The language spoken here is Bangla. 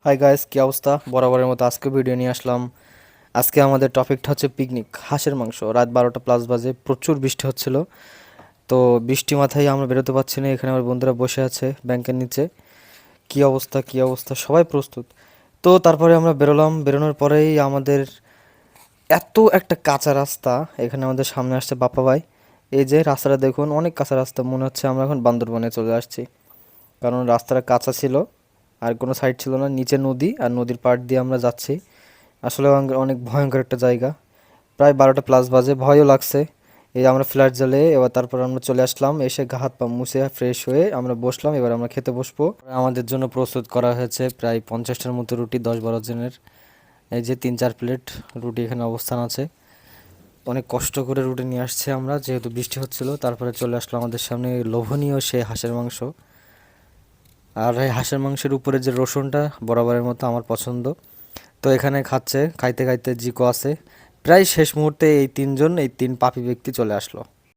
হাই গাইস, কি অবস্থা? বরাবরের মতো আজকে ভিডিও নিয়ে আসলাম। আজকে আমাদের টপিকটা হচ্ছে পিকনিক, হাঁসের মাংস। রাত 12টা প্লাস বাজে, প্রচুর বৃষ্টি হচ্ছিল। তো বৃষ্টি মাথায় আমরা বেরোতে পারছি না। এখানে আমার বন্ধুরা বসে আছে ব্যাংকের নিচে। কি অবস্থা, কি অবস্থা, সবাই প্রস্তুত। তো তারপরে আমরা বেরোলাম। বেরোনোর পরেই আমাদের এত একটা কাঁচা রাস্তা। এখানে আমাদের সামনে আসছে বাপ্পা ভাই। এই যে রাস্তাটা দেখুন, অনেক কাঁচা রাস্তা, মনে হচ্ছে আমরা এখন বান্দরবনে চলে আসছি। কারণ রাস্তাটা কাঁচা ছিল, আর কোনো সাইড ছিল না, নিচে নদী, আর নদীর পাড় দিয়ে আমরা যাচ্ছি। আসলে অনেক ভয়ঙ্কর একটা জায়গা। প্রায় 12টা প্লাস বাজে, ভয়ও লাগছে। এই আমরা ফ্ল্যাট জ্বালে এবার তারপর আমরা চলে আসলাম, এসে গা হাত পা মুছে ফ্রেশ হয়ে আমরা বসলাম। এবার আমরা খেতে বসবো। আমাদের জন্য প্রস্তুত করা হয়েছে প্রায় 50টার মতো রুটি, 10-12 জনের। এই যে 3-4 প্লেট রুটি এখানে অবস্থান আছে। অনেক কষ্ট করে রুটি নিয়ে আসছে আমরা, যেহেতু বৃষ্টি হচ্ছিল। তারপরে চলে আসলো আমাদের সামনে লোভনীয় সে হাঁসের মাংস। আর এই হাঁসের মাংসের উপরে যে রসুনটা, বরাবরের মতো আমার পছন্দ। তো এখানে খাচ্ছে, খাইতে খাইতে জিকো আছে। প্রায় শেষ মুহূর্তে এই তিন পাপী ব্যক্তি চলে আসলো।